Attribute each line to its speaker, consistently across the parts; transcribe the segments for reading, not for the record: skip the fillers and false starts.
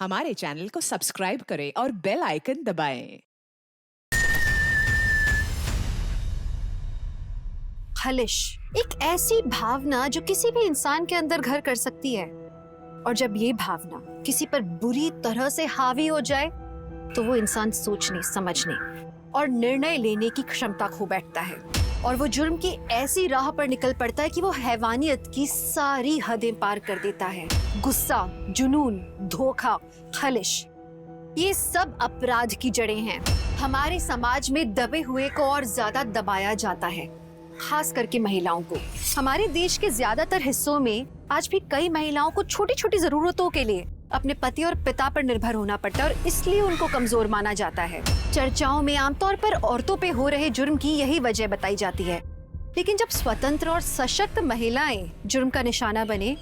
Speaker 1: हमारे चैनल को सब्सक्राइब करें और बेल आइकन दबाएं।
Speaker 2: खलिश एक ऐसी भावना जो किसी भी इंसान के अंदर घर कर सकती है, और जब ये भावना किसी पर बुरी तरह से हावी हो जाए तो वो इंसान सोचने, समझने और निर्णय लेने की क्षमता खो बैठता है और वो जुर्म की ऐसी राह पर निकल पड़ता है कि वो हैवानियत की सारी हदें पार कर देता है। गुस्सा, जुनून, धोखा, खलिश, ये सब अपराध की जड़ें हैं। हमारे समाज में दबे हुए को और ज्यादा दबाया जाता है, खास करके महिलाओं को। हमारे देश के ज्यादातर हिस्सों में आज भी कई महिलाओं को छोटी छोटी जरूरतों के लिए अपने पति और पिता पर निर्भर होना पड़ता है और इसलिए उनको कमजोर माना जाता है। चर्चाओं में आमतौर पर औरतों पे हो रहे जुर्म की यही वजह बताई जाती है, लेकिन जब स्वतंत्र और सशक्त महिलाएं जुर्म का निशाना बने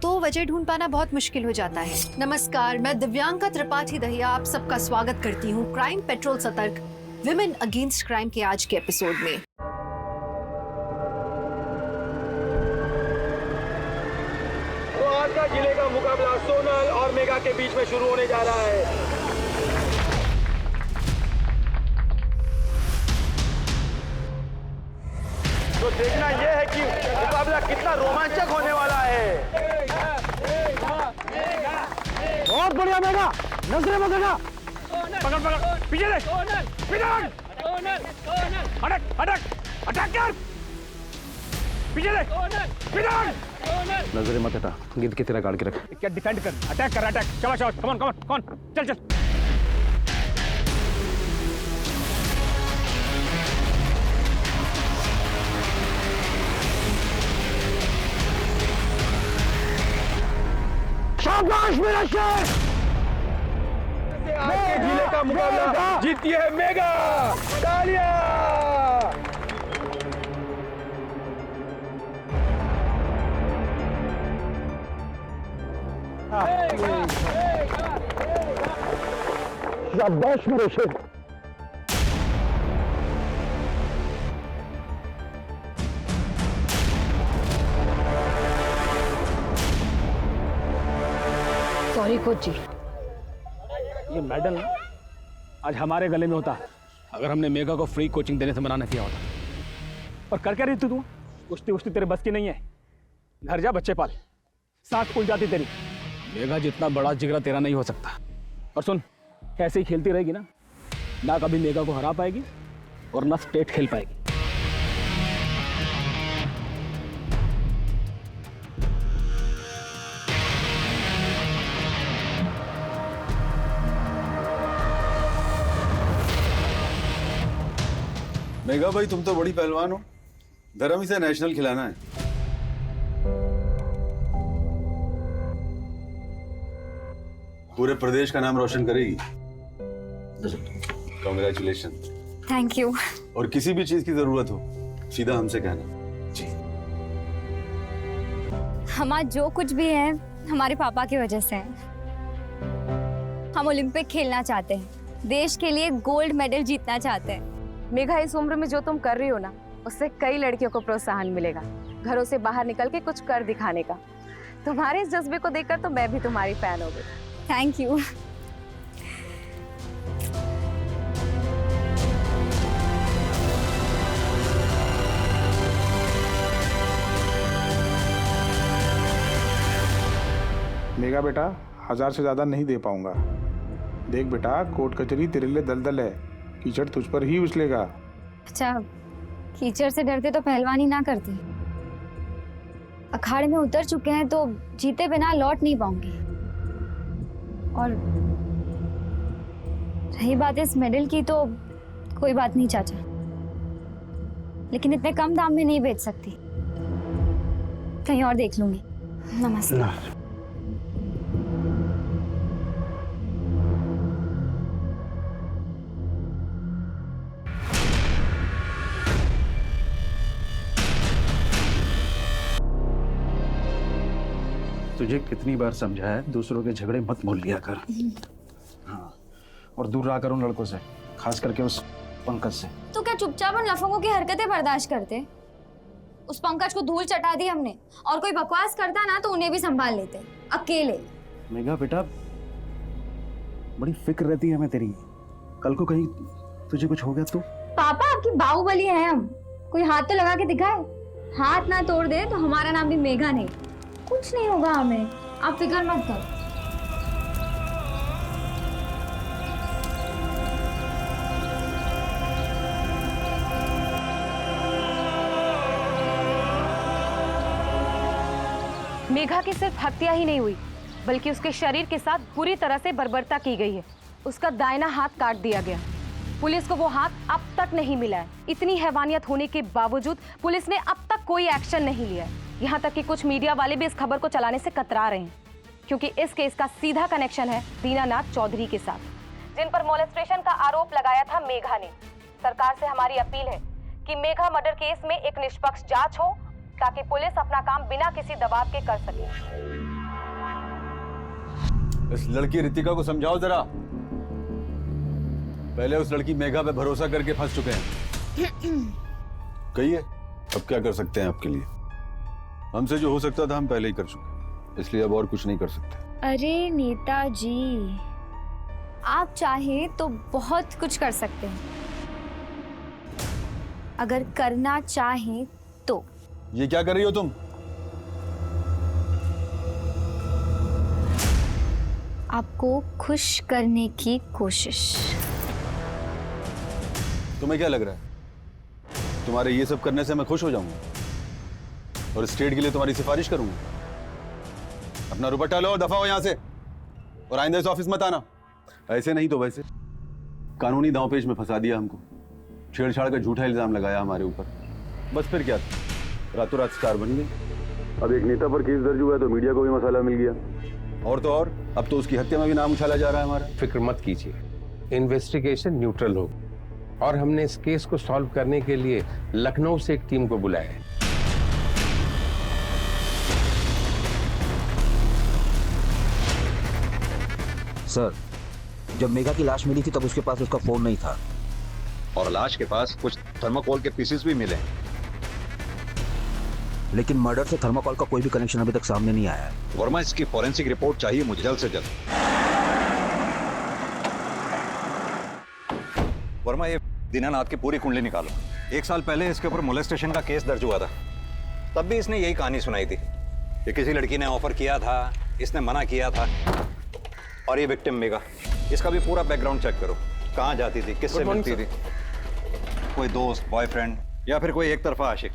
Speaker 2: तो वजह ढूंढ पाना बहुत मुश्किल हो जाता है। नमस्कार, मैं दिव्यांका त्रिपाठी दहिया आप सबका स्वागत करती हूँ क्राइम पेट्रोल सतर्क विमेन अगेंस्ट क्राइम के आज के एपिसोड में।
Speaker 3: आज का जिले का मुकाबला सोनल और मेगा के बीच में शुरू होने जा रहा है। तो देखना यह है कि मुकाबला कितना रोमांचक होने वाला है। बहुत बढ़िया मेगा, नजरे में देखा, पकड़ पकड़, पीछे देख, अटक अटक अटैक कर, पीछे देख,
Speaker 4: नजरे मत हटा, गिद्ध की तरह गाड़ के रख।
Speaker 3: क्या डिफेंड कर, अटैक कर, अटैक, शाबाश शाबाश, come on come on come on, चल चल। शाबाश मेरा शेर। आज के जिले का मुकाबला जीती है मेगा, तालियां। शाबाश मेरे शेर।
Speaker 2: सॉरी कोच जी।
Speaker 4: ये मेडल ना आज हमारे गले में होता अगर हमने मेगा को फ्री कोचिंग देने से मना नहीं किया होता। और कर क्या रही तू? कुश्ती उश्ती तेरे बस की नहीं है। घर जा, बच्चे पाल, सांस फूल जाती तेरी। मेगा जितना बड़ा जिगरा तेरा नहीं हो सकता। और सुन, ऐसे ही खेलती रहेगी ना कभी मेगा को हरा पाएगी और ना स्टेट खेल पाएगी।
Speaker 5: मेगा भाई, तुम तो बड़ी पहलवान हो, धर्म इसे नेशनल खिलाना है। पूरे प्रदेश का नाम रोशन करेगी। कांग्रेचुलेशन।
Speaker 6: Thank you.
Speaker 5: और किसी भी चीज की जरूरत हो सीधा हमसे कहना। जी।
Speaker 6: हमारा जो कुछ भी है हमारे पापा की वजह से है। हम ओलंपिक खेलना चाहते हैं, देश के लिए गोल्ड मेडल जीतना चाहते हैं।
Speaker 7: मेघा, इस उम्र में जो तुम कर रही हो ना, उससे कई लड़कियों को प्रोत्साहन मिलेगा घरों से बाहर निकल के कुछ कर दिखाने का। तुम्हारे इस जज्बे को देखकर तो मैं भी तुम्हारी फैन हो गई।
Speaker 6: Thank you.
Speaker 8: मेगा बेटा, 1000 से ज्यादा नहीं दे पाऊंगा। देख बेटा, कोर्ट कचहरी तेरे लिए दलदल है, कीचड़ तुझ पर ही उछलेगा।
Speaker 6: अच्छा, कीचड़ से डरते तो पहलवानी ना करते। अखाड़े में उतर चुके हैं तो जीते बिना लौट नहीं पाऊंगी। और रही बात इस मेडल की, तो कोई बात नहीं चाचा, लेकिन इतने कम दाम में नहीं बेच सकती। कहीं और देख लूंगी। नमस्ते।
Speaker 4: तुझे कितनी बार समझाया है, दूसरों के झगड़े मत मोल लिया कर। हाँ, और दूर रहा कर उन लड़कों से, खास करके उस पंकज से।
Speaker 6: तो क्या चुपचाप उन लफंगों की हरकतें बर्दाश्त करते? उस पंकज को धूल चटा दी हमने, और कोई बकवास करता ना तो उन्हें भी संभाल लेते अकेले।
Speaker 4: मेघा बेटा,
Speaker 9: बड़ी फिक्र रहती है हमें तेरी। कल को कहीं तुझे कुछ हो गया तो?
Speaker 6: पापा आपकी बाहुबली है हम, कोई हाथ तो लगा के दिखाए। हाथ ना तोड़ दे तो हमारा नाम भी मेघा नहीं। कुछ नहीं होगा हमें, आप फिक्र मत करो।
Speaker 7: मेघा की सिर्फ हत्या ही नहीं हुई, बल्कि उसके शरीर के साथ बुरी तरह से बर्बरता की गई है। उसका दाहिना हाथ काट दिया गया। पुलिस को वो हाथ अब तक नहीं मिला है। इतनी हैवानियत होने के बावजूद पुलिस ने अब तक कोई एक्शन नहीं लिया है। यहाँ तक कि कुछ मीडिया वाले भी इस खबर को चलाने से कतरा रहे हैं, क्योंकि इस केस का सीधा कनेक्शन है दीनानाथ चौधरी के साथ, जिन पर मोलेस्टेशन का आरोप लगाया था मेघा ने। सरकार से हमारी अपील है कि मेघा मर्डर केस में एक निष्पक्ष जांच हो, ताकि पुलिस अपना काम बिना किसी दबाव के कर सके।
Speaker 5: इस लड़की रितिका को समझाओ जरा। पहले उस लड़की मेघा पे भरोसा करके फंस चुके हैं। कहिए अब क्या कर सकते हैं आपके लिए? हमसे जो हो सकता था हम पहले ही कर चुके, इसलिए अब और कुछ नहीं कर सकते।
Speaker 6: अरे नेताजी, आप चाहे तो बहुत कुछ कर सकते हैं, अगर करना चाहें तो।
Speaker 5: ये क्या कर रही हो तुम?
Speaker 6: आपको खुश करने की कोशिश।
Speaker 5: तुम्हें क्या लग रहा है तुम्हारे ये सब करने से मैं खुश हो जाऊंगा और स्टेट के लिए तुम्हारी सिफारिश करूंगा? अपना दुपट्टा लो और दफा हो यहां से, और आइंदा इस ऑफिस मत आना। ऐसे नहीं तो वैसे कानूनी दांवपेच में फंसा दिया हमको, छेड़छाड़ का झूठा इल्जाम लगाया हमारे ऊपर। बस फिर क्या था, रातों रात स्टार बन गई। अब एक नेता पर केस दर्ज हुआ है तो मीडिया को भी मसाला मिल गया, और तो और अब तो उसकी हत्या में भी नाम उछाला जा रहा है हमारा।
Speaker 10: फिक्र मत कीजिए, इन्वेस्टिगेशन न्यूट्रल होगी और हमने इस केस को सॉल्व करने के लिए लखनऊ से एक टीम को बुलाया है।
Speaker 9: सर, जब मेघा की लाश मिली थी तब उसके पास उसका फोन नहीं था,
Speaker 11: और लाश के पास कुछ थर्माकोल के पीसेस भी मिले,
Speaker 9: लेकिन मर्डर से थर्माकोल का कोई भी कनेक्शन अभी तक सामने नहीं आया है।
Speaker 11: वर्मा, इसकी फॉरेंसिक रिपोर्ट चाहिए मुझे जल्द से जल्द। वर्मा, ये दीनानाथ की पूरी कुंडली निकालो। 1 साल पहले इसके ऊपर मोलेस्टेशन का केस दर्ज हुआ था, तब भी इसने यही कहानी सुनाई थी कि किसी लड़की ने ऑफर किया था, इसने मना किया था। और ये विक्टिम मेघा, इसका भी पूरा बैकग्राउंड चेक करो, कहाँ जाती थी, किससे मिलती थी, कोई दोस्त, बॉयफ्रेंड या फिर कोई एक तरफा आशिक,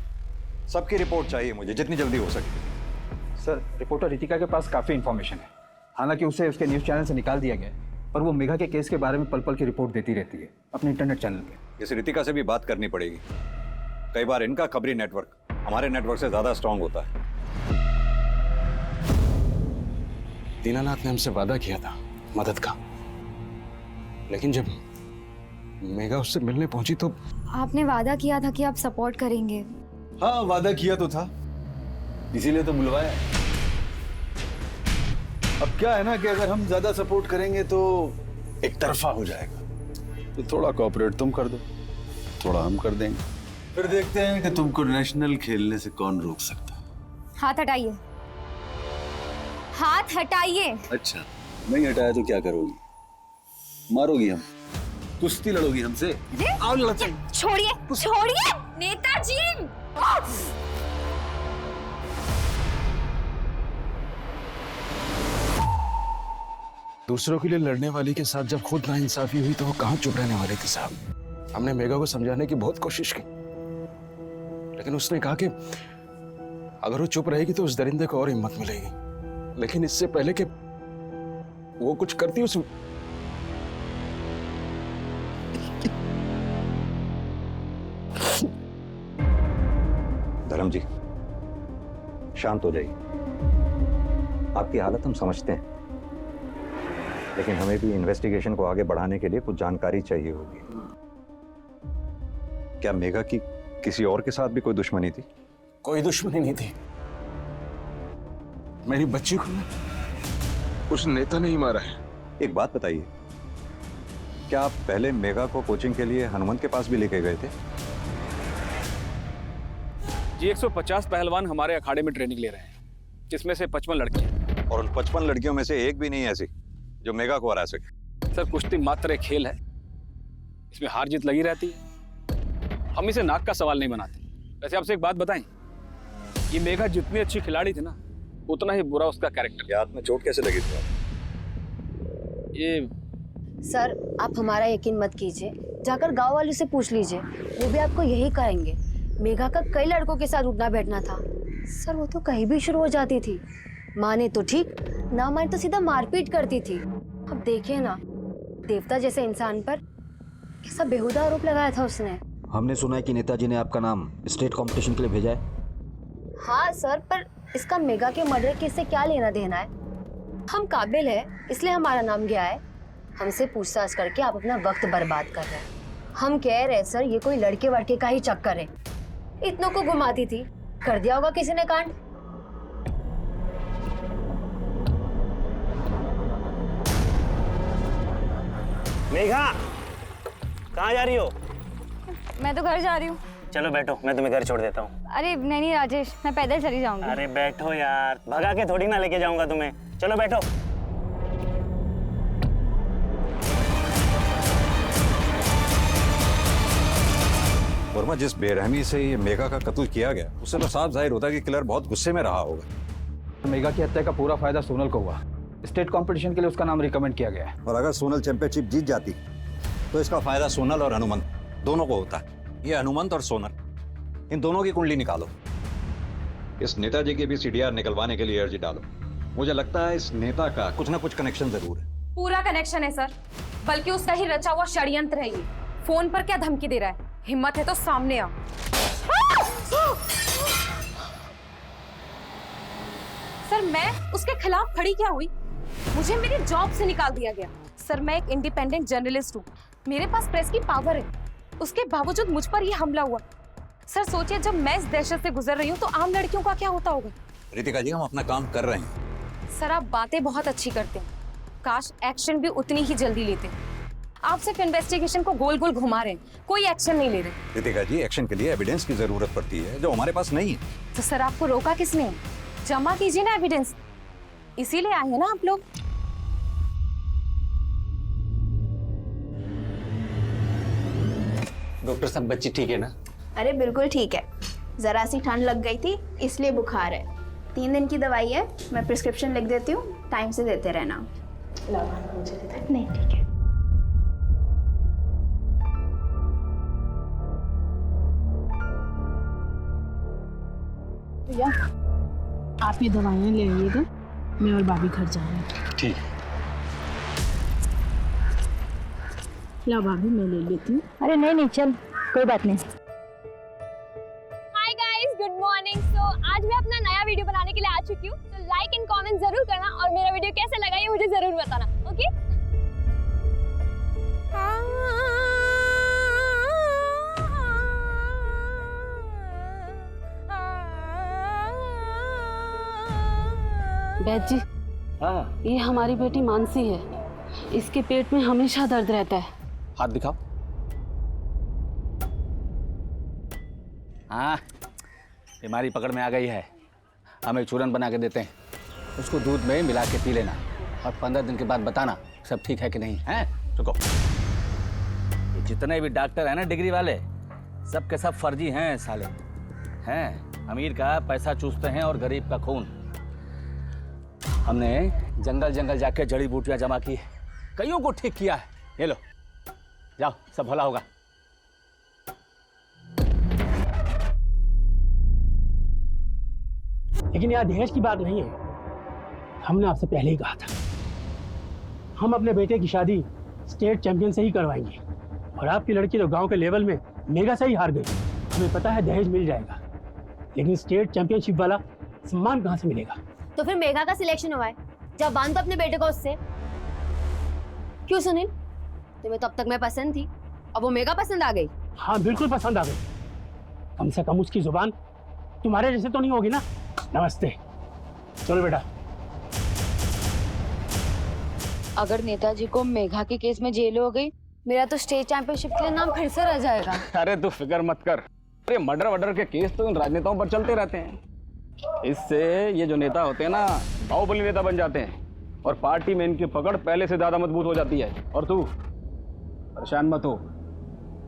Speaker 11: सबकी रिपोर्ट चाहिए मुझे जितनी जल्दी हो सके।
Speaker 12: सर, रिपोर्टर रितिका के पास काफी इंफॉर्मेशन है, हालांकि उसे उसके न्यूज चैनल से निकाल दिया गया है, पर वो मेघा के केस के बारे में पल पल की रिपोर्ट देती रहती है अपने इंटरनेट चैनल पे।
Speaker 11: इस रितिका से भी बात करनी पड़ेगी। कई बार इनका खबरी नेटवर्क हमारे नेटवर्क से ज्यादा स्ट्रांग होता है।
Speaker 13: दीनानाथ ने हमसे वादा किया था मदद का, लेकिन जब मेघा उससे मिलने पहुंची तो।
Speaker 6: आपने वादा किया था कि आप सपोर्ट करेंगे।
Speaker 5: हाँ, वादा किया तो था, इसीलिए तो बुलवाया। अब क्या है ना कि अगर हम ज्यादा सपोर्ट करेंगे तो एक तरफा हो जाएगा, तो थोड़ा कोऑपरेट तुम कर दो, थोड़ा हम कर देंगे, फिर देखते हैं कि तुमको नेशनल खेलने से कौन रोक सकता।
Speaker 6: हाथ हटाइए, हाथ हटाइए।
Speaker 5: अच्छा, नहीं हटाया तो क्या करोगी? मारोगी हम, कुश्ती लड़ोगी हमसे? आओ लड़ते।
Speaker 6: छोड़िए, छोड़िए नेताजी।
Speaker 13: दूसरों के लिए लड़ने वाली के साथ जब खुद नाइंसाफी हुई तो वो कहाँ चुप रहने वाले थे साहब। हमने मेघा को समझाने की बहुत कोशिश की, लेकिन उसने कहा कि अगर वो चुप रहेगी तो उस दरिंदे को और हिम्मत मिलेगी। लेकिन इससे पहले कि वो कुछ करती उस
Speaker 11: धर्म जी, शांत हो जाइए। आपकी हालत हम समझते हैं, लेकिन हमें भी इन्वेस्टिगेशन को आगे बढ़ाने के लिए कुछ जानकारी चाहिए होगी। क्या मेघा की किसी और के साथ भी कोई दुश्मनी थी?
Speaker 13: कोई दुश्मनी नहीं थी। मेरी बच्ची को उस नेता ने ही मारा है।
Speaker 11: एक बात बताइए, क्या आप पहले मेघा को कोचिंग के लिए हनुमंत के पास भी लेके गए थे?
Speaker 4: जी, 150 पहलवान हमारे अखाड़े में ट्रेनिंग ले रहे हैं, जिसमें से 55 लड़कियां।
Speaker 11: और उन 55 लड़कियों में से एक भी नहीं ऐसी जो मेघा को हरा सके।
Speaker 4: सर कुश्ती मात्र एक खेल है, इसमें हार जीत लगी रहती है। हम इसे नाक का सवाल नहीं बनाते। वैसे आपसे एक बात बताएं, ये मेघा जितनी अच्छी खिलाड़ी थी ना, उतना ही बुरा उसका कैरेक्टर।
Speaker 11: हाथ में चोट कैसे लगी थी?
Speaker 4: ये
Speaker 14: सर आप हमारा यकीन मत कीजिए, जाकर गांव वालों से पूछ लीजिए, वो भी आपको यही कहेंगे। मेघा का कई लड़कों के साथ उठना बैठना था सर, वो तो कहीं भी शुरू हो जाती थी, माने तो ठीक, ना माने तो सीधा मारपीट करती थी। अब देखिए ना, देवता जैसे इंसान पर कैसा बेहुदा आरोप लगाया था उसने।
Speaker 9: हमने सुना है कि नेताजी ने आपका नाम स्टेट कंपटीशन के लिए भेजा है।
Speaker 14: हाँ सर, पर इसका मेघा के मर्डर केस से क्या लेना देना है? हम काबिल है इसलिए हमारा नाम गया है। हमसे पूछताछ करके आप अपना वक्त बर्बाद कर रहे हैं। हम कह रहे हैं सर, ये कोई लड़के वड़के का ही चक्कर है। इतनों को घुमाती थी, कर दिया होगा किसी ने कांड।
Speaker 15: मेघा, कहाँ जा रही हो?
Speaker 6: मैं तो घर जा रही हूँ।
Speaker 15: चलो बैठो, मैं तुम्हें घर छोड़ देता हूँ।
Speaker 6: अरे नहीं राजेश, मैं पैदल चली जाऊंगी।
Speaker 15: अरे बैठो यार, भगा के थोड़ी ना लेके जाऊंगा तुम्हें। चलो बैठो।
Speaker 11: वर्मा, जिस बेरहमी से ये मेघा का कत्ल किया गया, उससे तो साफ जाहिर होता है कि किलर बहुत गुस्से में रहा होगा।
Speaker 12: मेघा की हत्या का पूरा फायदा सोनल को हुआ। स्टेट कंपटीशन के लिए उसका नाम रिकमेंड किया गया है।
Speaker 11: और अगर सोनल चैंपियनशिप जीत जाती तो इसका फायदा सोनल और हनुमंत दोनों को होता है। ये हनुमंत और सोनल, इन दोनों की कुंडली निकालो। इस नेताजी की भी सीडीआर निकलवाने के लिए अर्जी डालो। मुझे लगता है इस नेता का कुछ ना कुछ कनेक्शन जरूर है।
Speaker 7: पूरा कनेक्शन है सर, बल्कि उसका ही रचा हुआ षड्यंत्र है ये। फोन पर क्या धमकी दे रहा है? हिम्मत है तो सामने आ। सर मैं उसके खिलाफ खड़ी क्या हुई? मुझे मेरी जॉब से निकाल दिया गया। सर मैं एक इंडिपेंडेंट जर्नलिस्ट हूँ, मेरे पास प्रेस की पावर है, उसके बावजूद मुझ पर यह हमला हुआ। सर सोचिए, जब मैं इस दहशत से गुजर रही हूँ तो आम लड़कियों का क्या होता होगा?
Speaker 11: रितिका जी, हम अपना काम कर रहे हैं।
Speaker 7: सर आप बातें बहुत अच्छी करते हैं, काश एक्शन भी उतनी ही जल्दी लेते। आप सिर्फ इन्वेस्टिगेशन को गोल गोल घुमा रहे हैं, कोई एक्शन नहीं ले रहे।
Speaker 11: रितिका जी, एक्शन के लिए एविडेंस की जरूरत पड़ती है जो हमारे पास नहीं है।
Speaker 7: तो सर आपको रोका किसने? जमा कीजिए ना एविडेंस, इसीलिए आए हैं ना आप लोग।
Speaker 15: डॉक्टर साहब, बच्ची ठीक है ना?
Speaker 16: अरे बिल्कुल ठीक है, जरा सी ठंड लग गई थी इसलिए बुखार है। 3 दिन की दवाई है, मैं प्रिस्क्रिप्शन लिख देती हूँ, टाइम से देते रहना। नहीं ठीक है।
Speaker 17: भैया आप ये दवाइयाँ ले आइएगा, मैं और भाभी घर जाएंगे।
Speaker 4: ठीक।
Speaker 17: ला भाभी, मैं ले लेती हूँ।
Speaker 6: अरे नहीं चल, कोई बात नहीं।
Speaker 18: Hi guys, good morning. So आज मैं अपना नया वीडियो बनाने के लिए आ चुकी हूँ। तो लाइक एंड कमेंट जरूर करना और मेरा वीडियो कैसा लगा ये मुझे जरूर बताना, ओके?
Speaker 17: बैद जी, ये हमारी बेटी मानसी है, इसके पेट में हमेशा दर्द रहता है।
Speaker 4: हाथ दिखाओ।
Speaker 19: हाँ, बीमारी पकड़ में आ गई है। हम एक चूरन बना के देते हैं, उसको दूध में मिला के पी लेना और 15 दिन के बाद बताना सब ठीक है कि नहीं है। रुको, ये जितने भी डॉक्टर हैं ना डिग्री वाले, सब के सब फर्जी हैं साले हैं। अमीर का पैसा चूसते हैं और गरीब का खून। हमने जंगल जंगल जाके जड़ी बूटियां जमा की, कईयों को ठीक किया है। ये लो, जाओ, सब भला होगा।
Speaker 17: लेकिन यहाँ दहेज की बात नहीं है। हमने आपसे पहले ही कहा था, हम अपने बेटे की शादी स्टेट चैंपियन से ही करवाएंगे। और आपकी लड़की तो गांव के लेवल में मेगा से ही हार गई। हमें पता है दहेज मिल जाएगा, लेकिन स्टेट चैंपियनशिप वाला सम्मान कहाँ से मिलेगा?
Speaker 14: तो फिर मेघा का सिलेक्शन हुआ है, जब बांध दो अपने बेटे को उससे। क्यों सुनील, तुम्हें तो अब तक मैं पसंद थी, अब वो मेघा पसंद आ गई?
Speaker 17: हाँ बिल्कुल पसंद आ गई। कम से कम उसकी जुबान तुम्हारे जैसे तो नहीं होगी ना। नमस्ते, चलो बेटा।
Speaker 14: अगर नेताजी को मेघा के केस में जेल हो गई, मेरा तो स्टेट चैंपियनशिप के लिए नाम फिर से रह जाएगा।
Speaker 4: अरे तू फिक्र मत कर, अरे मर्डर के केस तो इन राजनेताओं पर चलते रहते हैं। इससे ये जो नेता होते हैं ना, बाहुबली नेता बन जाते हैं। और पार्टी में इनकी पकड़ पहले से ज्यादा मजबूत हो जाती है। और तू परेशान मत हो,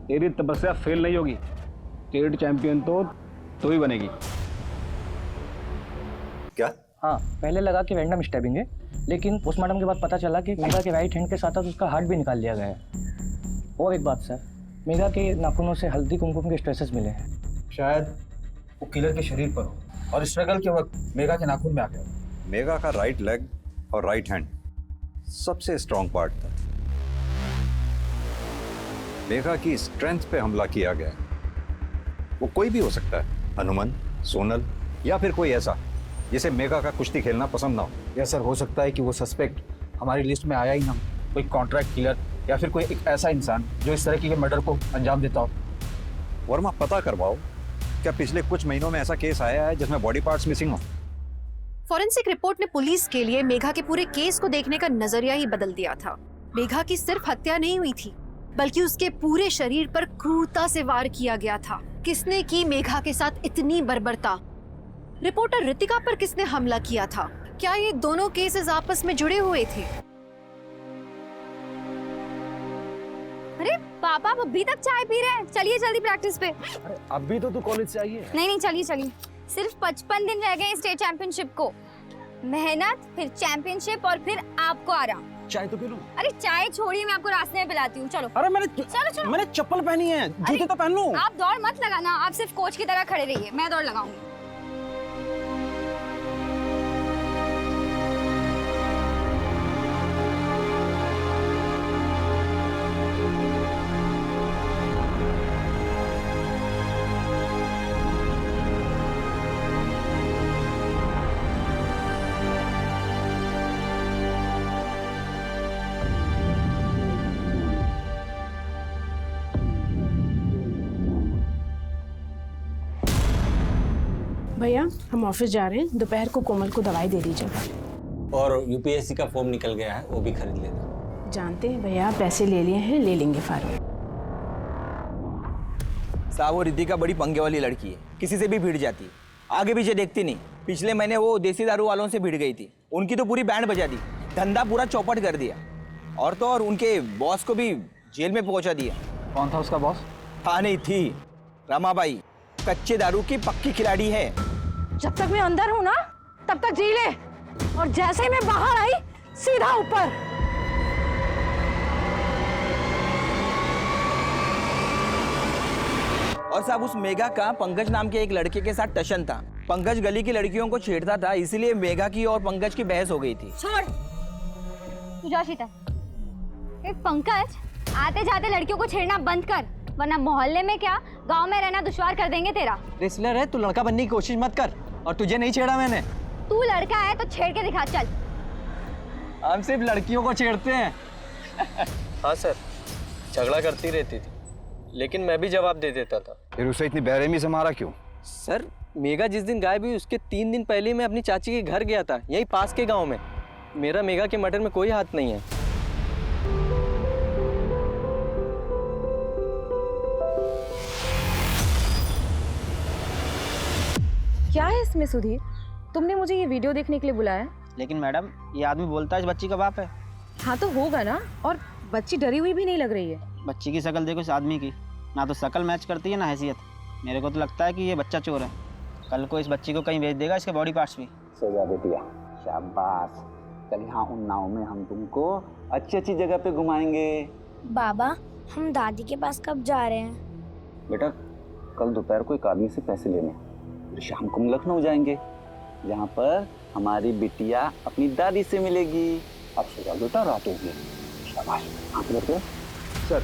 Speaker 4: तेरी तपस्या फेल नहीं होगी। स्टेट चैंपियन तो तू ही बनेगी।
Speaker 11: क्या?
Speaker 20: हाँ, पहले लगा कि रैंडम स्टैबिंग है, लेकिन पोस्टमार्टम के बाद पता चला कि मेघा के राइट हैंड के साथ साथ उसका हार्ट भी निकाल लिया गया है। और एक बात सर, मेघा के नाखूनों से हल्दी कुमकुम के स्ट्रेसेस मिले हैं।
Speaker 12: शायद वो किलर के शरीर पर हो और स्ट्रगल के वक्त मेघा के नाखून में आ गया।
Speaker 11: मेघा का राइट लेग और राइट हैंड सबसे स्ट्रॉन्ग पार्ट था। मेघा की स्ट्रेंथ पे हमला किया गया। वो कोई भी हो सकता है, हनुमान, सोनल या फिर कोई ऐसा जिसे मेघा का कुश्ती खेलना पसंद ना हो।
Speaker 12: या सर हो सकता है कि वो सस्पेक्ट हमारी लिस्ट में आया ही ना, कोई कॉन्ट्रैक्ट किलर या फिर कोई एक ऐसा इंसान जो इस तरह के मर्डर को अंजाम देता हो।
Speaker 11: वर्मा, पता करवाओ, क्या पिछले कुछ महीनों में ऐसा केस आया है जिसमें बॉडी पार्ट्स मिसिंग हो?
Speaker 2: फॉरेंसिक रिपोर्ट ने पुलिस के लिए मेघा के पूरे केस को देखने का नजरिया ही बदल दिया था। मेघा की सिर्फ हत्या नहीं हुई थी, बल्कि उसके पूरे शरीर पर क्रूरता से वार किया गया था। किसने की मेघा के साथ इतनी बर्बरता? रिपोर्टर रितिका पर किसने हमला किया था? क्या ये दोनों केसेस आपस में जुड़े हुए थे?
Speaker 6: अरे पापा, आप अभी तक चाय पी रहे हैं? चलिए जल्दी प्रैक्टिस पे।
Speaker 13: अरे अभी तो तू कॉलेज से आई है।
Speaker 6: नहीं, चलिए चलिए। सिर्फ 55 दिन रह गए स्टेट चैंपियनशिप को। मेहनत, फिर चैंपियनशिप और फिर आपको आराम।
Speaker 13: चाय तो पी लूं।
Speaker 6: अरे चाय छोड़िए, मैं आपको रास्ते में पिलाती हूँ। चलो।
Speaker 13: अरे
Speaker 6: चलो।
Speaker 13: मैंने चप्पल पहनी है, जूते तो पहन लूं।
Speaker 6: आप दौड़ मत लगाना, आप सिर्फ कोच की तरह खड़े रहिए, मैं दौड़ लगाऊंगी।
Speaker 21: भैया, हम ऑफिस जा रहे हैं, दोपहर को कोमल को दवाई दे दीजिएगा।
Speaker 15: और यूपीएससी का फॉर्म निकल गया है, वो भी खरीद लेना।
Speaker 21: जानते हैं भैया, पैसे ले लिए हैं, ले लेंगे फार्म।
Speaker 22: साहब, वो रितिका बड़ी पंगे वाली लड़की है, किसी से भी भिड़ जाती है, आगे पीछे देखती नहीं। पिछले महीने वो देसी दारू वालों से भिड़ गई थी, उनकी तो पूरी बैंड बजा दी, धंधा पूरा चौपट कर दिया। और तो और उनके बॉस को भी जेल में पहुंचा दिया।
Speaker 12: कौन था उसका बॉस?
Speaker 22: हाँ, नहीं थी, रमाबाई, कच्चे दारू की पक्की खिलाड़ी है।
Speaker 21: जब तक मैं अंदर हूँ ना, तब तक जी ले, और जैसे ही मैं बाहर आई, सीधा ऊपर।
Speaker 22: और साहब, उस मेघा का पंकज नाम के एक लड़के के साथ टशन था। पंकज गली की लड़कियों को छेड़ता था, इसीलिए मेघा की और पंकज की बहस हो गई थी।
Speaker 6: छोड़, तू जा शीतल। पंकज, आते जाते लड़कियों को छेड़ना बंद कर, वरना मोहल्ले में क्या, गांव में रहना दुश्वार कर देंगे तेरा।
Speaker 22: रेसलर है, तू लड़का बनने की कोशिश मत कर। और तुझे नहीं छेड़ा मैंने।
Speaker 6: तू लड़का है तो छेड़ के दिखा, चल।
Speaker 22: हम सिर्फ लड़कियों को छेड़ते हैं।
Speaker 20: हाँ सर, झगड़ा करती रहती थी, लेकिन मैं भी जवाब दे देता था।
Speaker 12: फिर उसे इतनी बेरहमी से मारा क्यों?
Speaker 20: सर, मेघा जिस दिन गायब हुई उसके 3 दिन पहले मैं अपनी चाची के घर गया था, यही पास के गांव में। मेरा मेघा के मर्डर में कोई हाथ नहीं है।
Speaker 7: क्या है इसमें सुधीर? तुमने मुझे ये वीडियो देखने के लिए बुलाया?
Speaker 20: लेकिन मैडम, ये आदमी बोलता है इस बच्ची का बाप है।
Speaker 7: हाँ तो होगा ना, और बच्ची डरी हुई भी नहीं लग रही है।
Speaker 20: बच्ची की शक्ल देखो इस आदमी की, ना तो शक्ल मैच करती है ना हैसियत। मेरे को तो लगता है कि ये बच्चा चोर है। कल को इस बच्ची को कहीं भेज देगा, इसके बॉडी पार्ट्स भी।
Speaker 19: सो जा बेटिया, शाबाश। कल यहाँ उन्नाव में हम तुमको अच्छी अच्छी जगह पे घुमाएंगे।
Speaker 6: बाबा, हम दादी के पास कब जा रहे हैं?
Speaker 19: बेटा, कल दोपहर को एक आदमी से पैसे लेने, फिर शाम को हम लखनऊ जाएंगे, जहाँ पर हमारी बिटिया अपनी दादी से मिलेगी। अब सो जा बेटा, रात होगी। शाबाश।
Speaker 12: सर,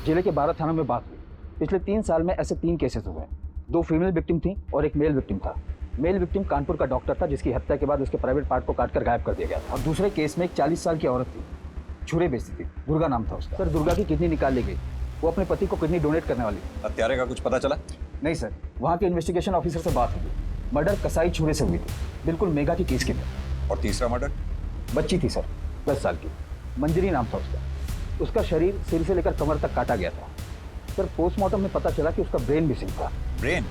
Speaker 12: जिले के 12 थानों में बात हुई। पिछले 3 साल में ऐसे 3 केसेस हुए। 2 फीमेल विक्टिम थी और एक मेल विक्टिम था। मेल विक्टिम कानपुर का डॉक्टर था, जिसकी हत्या के बाद उसके प्राइवेट पार्ट को काटकर गायब कर दिया गया था। और दूसरे केस में एक 40 साल की औरत थी, छुरे बेचती थी, दुर्गा नाम था उसका। सर, दुर्गा की किडनी निकाल ली गई। वो अपने पति को किडनी डोनेट करने वाली।
Speaker 11: हत्यारे का कुछ पता चला?
Speaker 12: नहीं सर, वहाँ के इन्वेस्टिगेशन ऑफिसर से बात हुई। मर्डर कसाई छुरे से हुई थी, बिल्कुल मेघा की केस की तरह।
Speaker 11: और तीसरा मर्डर?
Speaker 12: बच्ची थी सर, 10 साल की, मंजरी नाम था उसका। उसका शरीर सिर से लेकर कमर तक काटा गया था। सर, पोस्टमार्टम में पता चला कि उसका ब्रेन मिसिंग था।
Speaker 11: ब्रेन?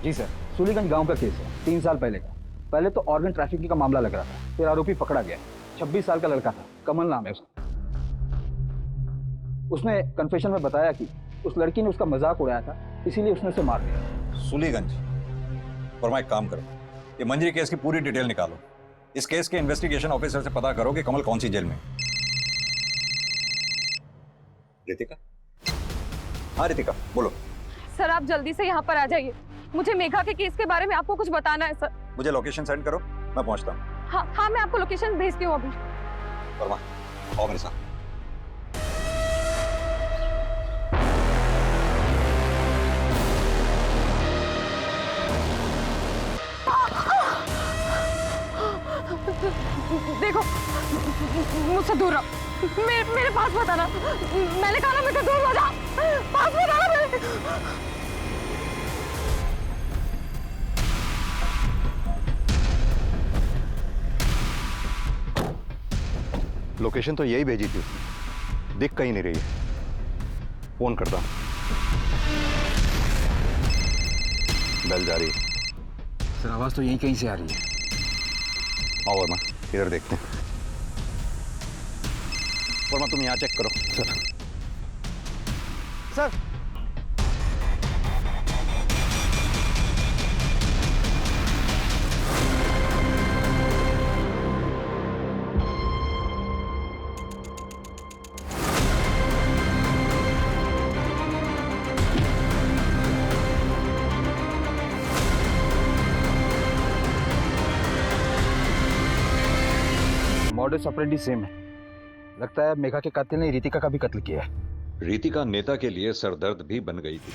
Speaker 12: जी सर, सूलीगंज गांव का केस है, 3 साल पहले का। पहले तो ऑर्गन ट्रैफिकिंग का मामला लग रहा था, फिर आरोपी पकड़ा गया। 26 साल का लड़का था, कमल नाम है उसका। उसने कन्फेशन में बताया कि उस लड़की ने उसका मजाक उड़ाया था, इसीलिए उसने उसे मार दिया।
Speaker 11: सूलीगंज। वर्मा एक काम करो, ये मंजरी केस की पूरी डिटेल निकालो। इस केस के इन्वेस्टिगेशन ऑफिसर से पता करो कि कमल कौन सी जेल में है। रितिका? हाँ रितिका, बोलो।
Speaker 7: सर आप जल्दी से यहाँ पर आ जाइए, मुझे मेघा के केस के बारे में आपको कुछ बताना है सर।
Speaker 11: मुझे लोकेशन सेंड करो, मैं पहुंचता हूँ।
Speaker 7: हाँ मैं आपको लोकेशन भेजती हूँ अभी।
Speaker 11: वर्मा आओ मेरे साथ।
Speaker 7: देखो मुझसे दूर रहो, मेरे पास मत आना। मैंने कहा ना मुझसे दूर हो जा, पास मत आना मेरे।
Speaker 11: लोकेशन तो यही भेजी थी उसने, दिख कहीं नहीं रही है। फोन करता हूं। बेल जा रही है।
Speaker 13: सर आवाज तो यहीं कहीं से आ रही है।
Speaker 11: आओ वर्मा, इधर देखते हैं। वर्मा तुम यहाँ चेक करो।
Speaker 22: सर
Speaker 12: मॉडस ऑपरेंडी सेम है। लगता है मेघा के कातिल ने रितिका का भी कत्ल किया है।
Speaker 11: रितिका नेता के लिए सरदर्द भी बन गई थी।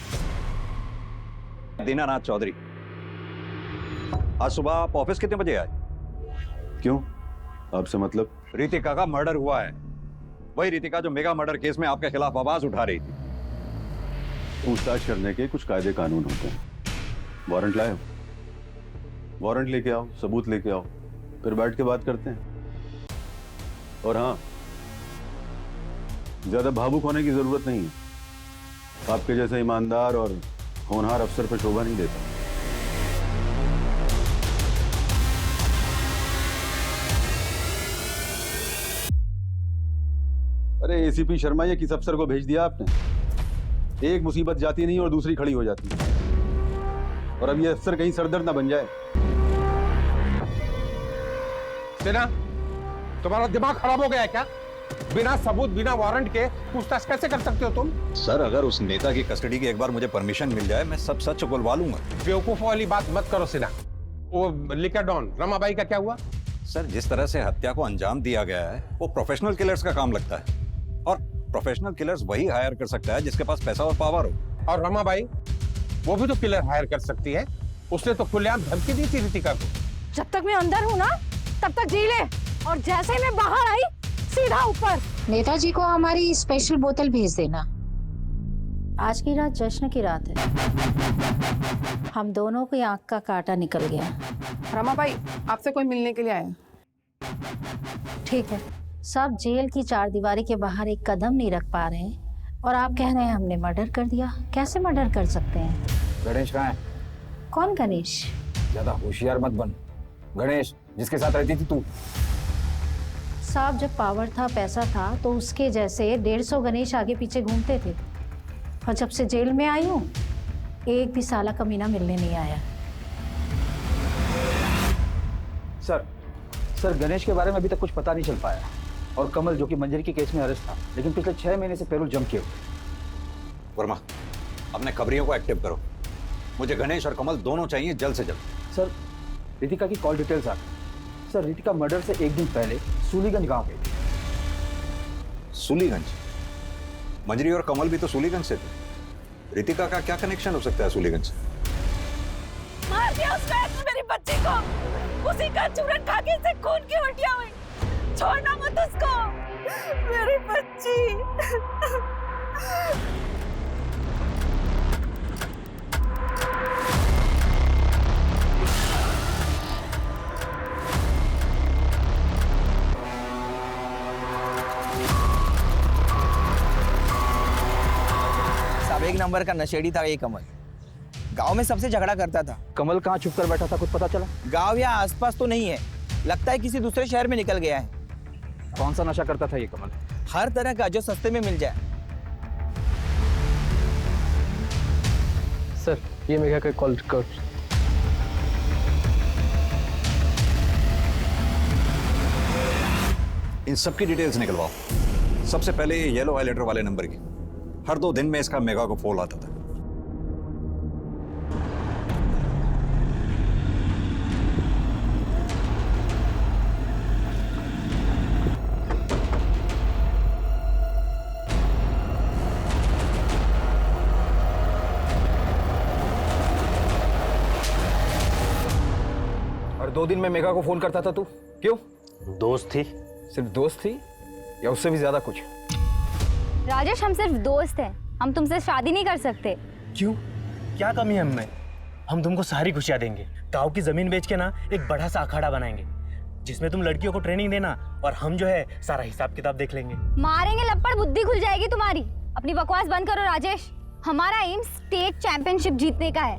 Speaker 11: दीनानाथ चौधरी, आज सुबह आप ऑफिस कितने बजे आए?
Speaker 5: क्यों, आपसे मतलब?
Speaker 11: रितिका का मर्डर हुआ है, वही रितिका जो मेगा मर्डर केस में आपके खिलाफ आवाज उठा रही थी।
Speaker 5: पूछताछ करने के कुछ कायदे कानून होते हैं। वारंट लाए हो? वारंट लेके आओ, सबूत लेके आओ, फिर बैठ के बात करते हैं। और हाँ, ज्यादा भावुक होने की जरूरत नहीं है। आपके जैसे ईमानदार और होनहार अफसर पर शोभा नहीं देता। अरे एसीपी शर्मा, ये किस अफसर को भेज दिया आपने? एक मुसीबत जाती नहीं और दूसरी खड़ी हो जाती है। और अब ये अफसर कहीं सरदर्द ना बन जाए।
Speaker 10: सेना, तुम्हारा दिमाग खराब हो गया है क्या? बिना सबूत, बिना वारंट के पूछताछ कैसे कर सकते हो तुम?
Speaker 11: सर अगर उस नेता की कस्टडी की एक बार मुझे परमिशन मिल जाए, मैं सब सच बोलवा लूंगा।
Speaker 10: बेवकूफ वाली बात मत करो सिन्हा। वो लिकर डॉन रमाबाई का क्या हुआ?
Speaker 11: सर जिस तरह से हत्या को अंजाम दिया गया है वो प्रोफेशनल किलर्स का काम लगता है, और प्रोफेशनल किलर्स वही हायर कर सकता है जिसके पास पैसा और पावर हो।
Speaker 10: और रमाबाई वो भी तो किलर हायर कर सकती है। उसने तो खुलेआम धमकी दी थी रितिका को।
Speaker 21: जब तक मैं अंदर हूँ ना तब तक जी ले, और जैसे ही मैं बाहर आई सीधा ऊपर।
Speaker 1: नेताजी को हमारी स्पेशल बोतल भेज देना। आज की रात जश्न की रात है। हम दोनों की आंख का कांटा निकल गया।
Speaker 3: रमाबाई, आपसे कोई मिलने के लिए आया।
Speaker 1: ठीक है, सब जेल की चारदीवारी के बाहर एक कदम नहीं रख पा रहे हैं और आप कह रहे हैं हमने मर्डर कर दिया। कैसे मर्डर कर सकते हैं?
Speaker 12: गणेश कहाँ है?
Speaker 1: कौन गणेश?
Speaker 12: ज्यादा होशियार मत बन। गणेश जिसके साथ रहती थी तू।
Speaker 1: साहब जब पावर था, पैसा था, तो उसके जैसे 150 गणेश आगे पीछे घूमते थे। और जब से जेल में आई हूँ एक भी साला कमीना मिलने नहीं आया।
Speaker 12: सर गणेश के बारे में अभी तक कुछ पता नहीं चल पाया। और कमल जो कि मंजरी के केस में अरेस्ट था, लेकिन पिछले 6 महीने से पैरोल जम किए हुए।
Speaker 11: वर्मा, अपने खबरियों को एक्टिव करो। मुझे गणेश और कमल दोनों चाहिए जल्द से जल्द।
Speaker 12: सर रितिका की कॉल डिटेल्स आ गई। सर रितिका मर्डर से एक दिन पहले सूलीगंज गांव गई थी।
Speaker 11: सूलीगंज? मंजरी और कमल भी तो सूलीगंज से थे। रितिका का क्या कनेक्शन हो सकता है सूलीगंज से?
Speaker 21: मार दिया उस वैद ने मेरी बच्ची को। उसी का चूरन खा के इसे खून की उल्टियां हुई। छोड़ना मत उसको, मेरी बच्ची।
Speaker 22: सब एक नंबर का नशेड़ी था ये कमल। गांव में सबसे झगड़ा करता था।
Speaker 12: कमल कहाँ छुप कर बैठा था, कुछ पता चला?
Speaker 22: गांव या आसपास तो नहीं है, लगता है किसी दूसरे शहर में निकल गया है।
Speaker 12: कौन सा नशा करता था ये कमल?
Speaker 22: हर तरह का जो सस्ते में मिल जाए।
Speaker 20: सर ये मेघा का कॉल रिकॉर्ड।
Speaker 11: इन सब की डिटेल्स निकलवाओ। सबसे पहले ये येलो हाईलाइटर वाले नंबर की। हर 2 दिन में इसका मेगा को फोन आता था।
Speaker 12: और 2 दिन में मेघा को फोन करता था तू, क्यों?
Speaker 15: दोस्त थी।
Speaker 12: सिर्फ दोस्त थी या उससे भी ज्यादा कुछ?
Speaker 6: राजेश हम सिर्फ दोस्त हैं, हम तुमसे शादी नहीं कर सकते।
Speaker 15: क्यों? क्या कमी है हमें? हम तुमको सारी खुशियां देंगे। गांव की जमीन बेच के ना एक बड़ा सा अखाड़ा बनाएंगे जिसमें तुम लड़कियों को ट्रेनिंग देना और हम जो है सारा हिसाब किताब देख लेंगे।
Speaker 6: मारेंगे लपड़, बुद्धि खुल जाएगी तुम्हारी। अपनी बकवास बंद करो राजेश। हमारा एम स्टेट चैंपियनशिप जीतने का है,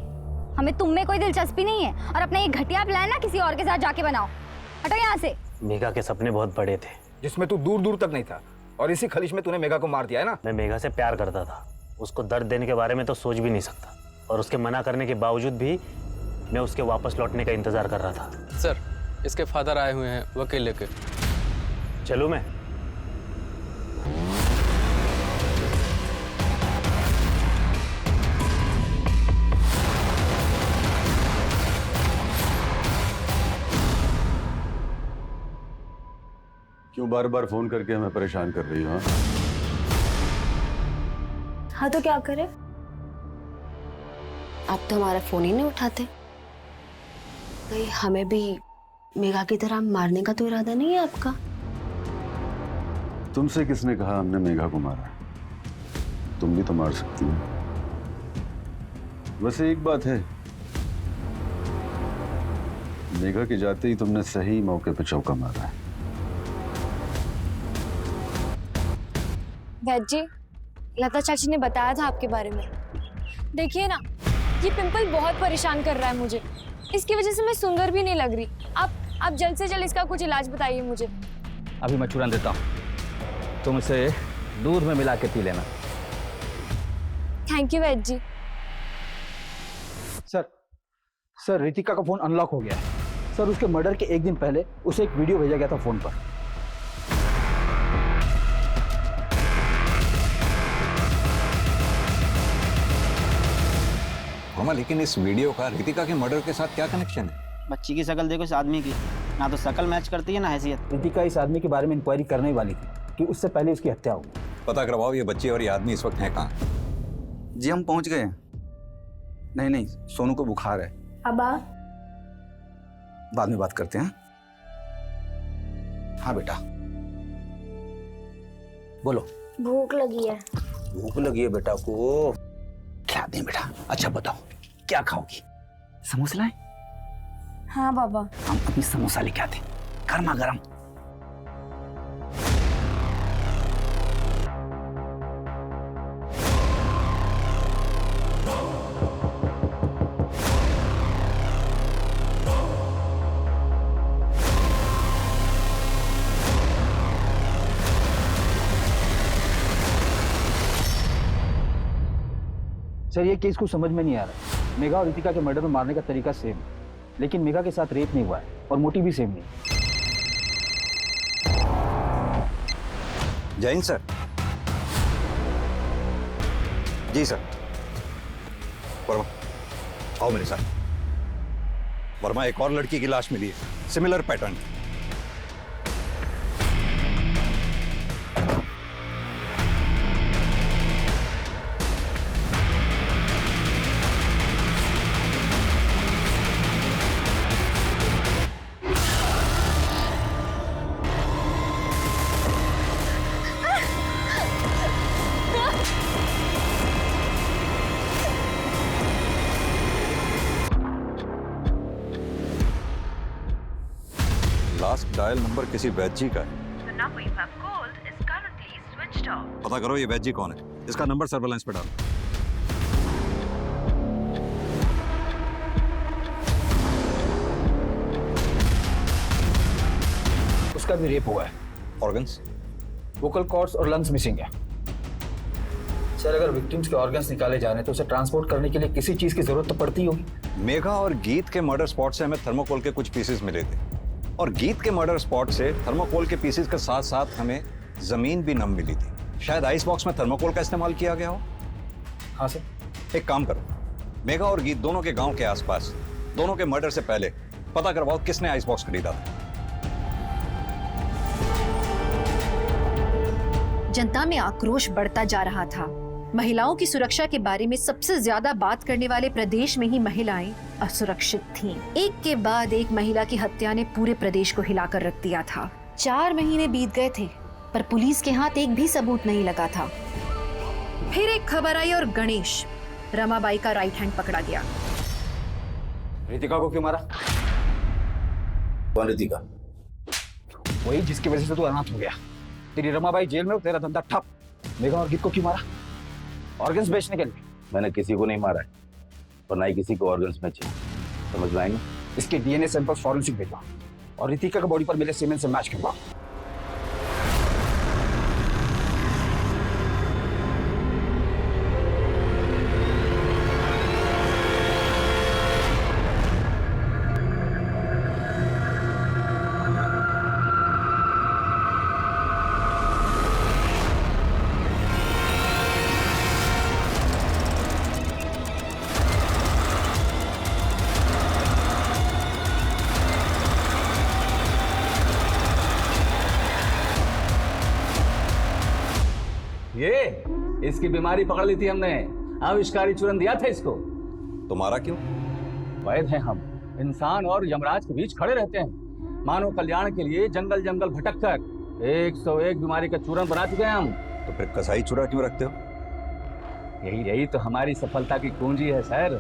Speaker 6: हमें तुम में कोई दिलचस्पी नहीं है। और अपना ये घटिया प्लान ना किसी और के साथ जाके बनाओ। हटो यहाँ से।
Speaker 15: मेघा के सपने बहुत बड़े थे
Speaker 12: जिसमें तू दूर दूर तक नहीं था, और इसी खलिश में तूने मेघा को मार दिया है ना?
Speaker 15: मैं मेघा से प्यार करता था, उसको दर्द देने के बारे में तो सोच भी नहीं सकता, और उसके मना करने के बावजूद भी मैं उसके वापस लौटने का इंतजार कर रहा था।
Speaker 10: सर इसके फादर आए हुए हैं वकील लेकर।
Speaker 15: चलूं मैं?
Speaker 5: क्यों बार बार फोन करके हमें परेशान कर रही हो?
Speaker 14: हाँ तो क्या करें? आप तो हमारा फोन ही नहीं उठाते। कहीं हमें भी मेघा की तरह मारने का तो इरादा नहीं है आपका?
Speaker 5: तुमसे किसने कहा हमने मेघा को मारा? तुम भी तो मार सकती हो। वैसे एक बात है, मेघा के जाते ही तुमने सही मौके पे चौका मारा है।
Speaker 18: वैद जी, लता चाची ने बताया था आपके बारे में। देखिए ना, ये पिंपल बहुत परेशान कर रहा है मुझे। इसकी वजह से मैं सुंदर भी नहीं लग रही। आप जल्द से जल्द इसका कुछ इलाज बताइए मुझे।
Speaker 19: अभी मैं चूरन देता हूँ, तुम इसे दूध में मिला के पी लेना।
Speaker 18: Thank you Vaid ji.
Speaker 12: Sir Ritika का फोन अनलॉक हो गया है। सर उसके मर्डर के 1 दिन पहले उसे एक वीडियो भेजा गया था फोन पर।
Speaker 11: मामा लेकिन इस वीडियो का रितिका के मर्डर के साथ क्या कनेक्शन है?
Speaker 20: बच्ची की शक्ल देखो इस आदमी की, ना तो शक्ल मैच करती है ना हैसियत।
Speaker 12: रितिका इस आदमी के बारे में इंक्वायरी करने वाली थी कि उससे पहले उसकी हत्या हुई।
Speaker 11: पता करवाओ ये बच्ची और ये आदमी इस वक्त है कहाँ?
Speaker 8: जी हम पहुंच गए हैं। नहीं सोनू को बुखार है।
Speaker 16: अबा
Speaker 8: बाद में बात करते हैं। हाँ बेटा बोलो।
Speaker 14: भूख लगी है।
Speaker 8: भूख लगी है बेटा को, क्या दें बेटा? अच्छा बताओ क्या खाओगी? समोसा लाएं?
Speaker 14: हाँ बाबा।
Speaker 8: हम अभी समोसा लेके आते हैं, गर्मा गर्म।
Speaker 12: सर ये केस को समझ में नहीं आ रहा। मेघा और रितिका के मर्डर में मारने का तरीका सेम है, लेकिन मेघा के साथ रेप नहीं हुआ है और मोटिव भी सेम नहीं।
Speaker 11: जैन सर। जी सर। वर्मा आओ मेरे साथ। वर्मा एक और लड़की की लाश मिली है, similar pattern. Last dial number किसी वैद जी का है। पता करो ये वैद जी कौन है, इसका नंबर सर्वेलेंस पे डालो।
Speaker 12: उसका भी रेप हुआ है
Speaker 11: ऑर्गन्स?
Speaker 12: वोकल कॉर्ड्स और लंग्स मिसिंग है सर। अगर विक्टिम्स के ऑर्गन्स निकाले जा रहे हैं तो उसे ट्रांसपोर्ट करने के लिए किसी चीज की जरूरत तो पड़ती होगी।
Speaker 11: मेघा और गीत के मर्डर स्पॉट से हमें थर्मोकोल के कुछ पीसेस मिले थे, और गीत के मर्डर स्पॉट से थर्मोकोल के पीसेस के साथ साथ हमें जमीन भी नम मिली थी। शायद आइस बॉक्स में थर्मोकोल का इस्तेमाल किया गया हो।
Speaker 12: हाँ सर।
Speaker 11: एक काम करो, मेघा और गीत दोनों के गांव के आसपास दोनों के मर्डर से पहले पता करवाओ किसने आइस बॉक्स खरीदा था।
Speaker 2: जनता में आक्रोश बढ़ता जा रहा था। महिलाओं की सुरक्षा के बारे में सबसे ज्यादा बात करने वाले प्रदेश में ही महिलाएं असुरक्षित थीं। एक के बाद एक महिला की हत्या ने पूरे प्रदेश को हिलाकर रख दिया था। 4 महीने बीत गए थे पर पुलिस के हाथ एक भी सबूत नहीं लगा था। फिर एक खबर आई और गणेश, रमाबाई का राइट हैंड पकड़ा गया।
Speaker 12: रितिका को क्यों मारा?
Speaker 8: कौन रितिका?
Speaker 12: वही जिसकी वजह से तू अनाथ हो गया। तेरी रमाबाई जेल में, तेरा धंधा ठप। मेघा और गीत को क्यों मारा? ऑर्गन्स बेचने के लिए।
Speaker 8: मैंने किसी को नहीं मारा है और ना ही किसी को ऑर्गन्स बेचे। समझ में आएंगे?
Speaker 12: इसके डीएनए सैंपल फॉरेंसिक भेजो और रितिका के बॉडी पर मिले सीमेंट से मैच करवाओ।
Speaker 19: ये इसकी बीमारी पकड़ ली थी हमने, आविष्कारी चूरन दिया था इसको।
Speaker 11: तुम्हारा क्यों?
Speaker 19: वैद हैं हम, इंसान और यमराज के बीच खड़े रहते हैं। मानव कल्याण के लिए जंगल जंगल भटक कर 101 बीमारी का चूरन बना चुके हैं हम।
Speaker 11: तो फिर कसाई चूरा क्यों रखते हो?
Speaker 19: यही तो हमारी सफलता की कुंजी है सर।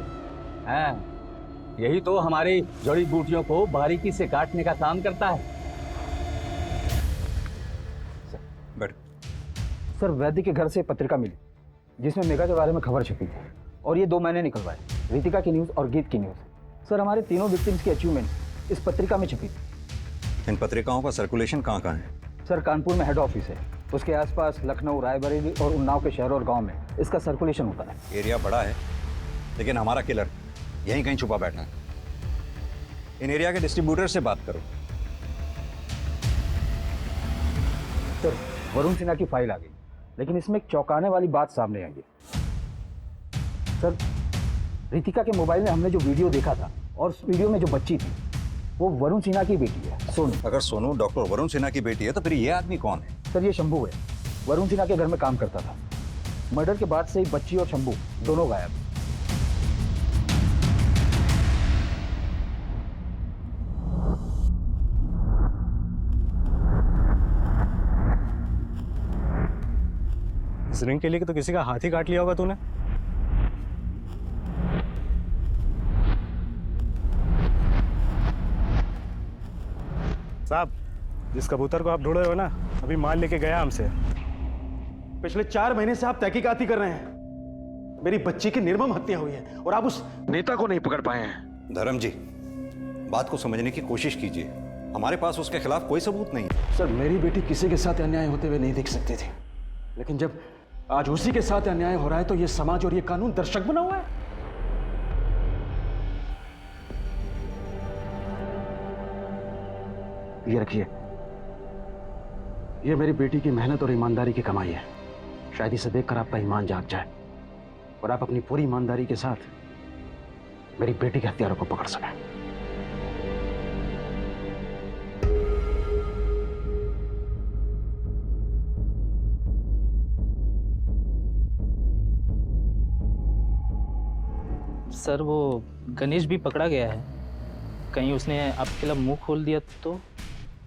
Speaker 19: हाँ, यही तो हमारी जड़ी बूटियों को बारीकी से काटने का काम करता है।
Speaker 12: सर, वैद्य के घर से पत्रिका मिली जिसमें मेघा के बारे में खबर छपी थी और ये 2 महीने निकलवाए, रितिका की न्यूज़ और गीत की न्यूज़। सर, हमारे तीनों विक्टिम्स की अचीवमेंट इस पत्रिका में छपी थी।
Speaker 11: इन पत्रिकाओं का सर्कुलेशन कहाँ कहाँ है?
Speaker 12: सर, कानपुर में हेड ऑफिस है, उसके आसपास लखनऊ, रायबरेली और उन्नाव के शहरों और गाँव में इसका सर्कुलेशन होता है।
Speaker 11: एरिया बड़ा है, लेकिन हमारा किलर यहीं कहीं छुपा बैठा है। इन एरिया के डिस्ट्रीब्यूटर से बात करो।
Speaker 12: सर, वरुण सिन्हा की फाइल आ गई, लेकिन इसमें एक चौंकाने वाली बात सामने आई है। सर, रितिका के मोबाइल में हमने जो वीडियो देखा था और उस वीडियो में जो बच्ची थी वो वरुण सिन्हा की बेटी है, सोनू।
Speaker 11: अगर सोनू डॉक्टर वरुण सिन्हा की बेटी है तो फिर ये आदमी कौन है?
Speaker 12: सर, ये शंभू है, वरुण सिन्हा के घर में काम करता था। मर्डर के बाद से ही बच्ची और शंभू दोनों गायब।
Speaker 15: इस रिंग के लिए तो किसी का हाथ ही काट लिया होगा तूने। साहब, जिस कबूतर को आप ढूंढ रहे हो ना, अभी माल लेके गया हमसे।
Speaker 9: पिछले 4 महीने से आप तहकीकात ही कर रहे हैं। मेरी बच्ची की निर्मम हत्या हुई है और आप उस नेता को नहीं पकड़ पाए हैं।
Speaker 11: धर्म जी, बात को समझने की कोशिश कीजिए। हमारे पास उसके खिलाफ कोई सबूत नहीं है।
Speaker 13: सर, मेरी बेटी किसी के साथ अन्याय होते हुए नहीं देख सकती थी, लेकिन जब आज उसी के साथ अन्याय हो रहा है तो ये समाज और ये कानून दर्शक बना हुआ है। ये रखिए, ये मेरी बेटी की मेहनत और ईमानदारी की कमाई है। शायद इसे देखकर आपका ईमान जाग जाए और आप अपनी पूरी ईमानदारी के साथ मेरी बेटी के हत्यारों को पकड़ सकें।
Speaker 17: सर, वो गणेश भी पकड़ा गया है। कहीं उसने आपके खिलाफ मुंह खोल दिया तो?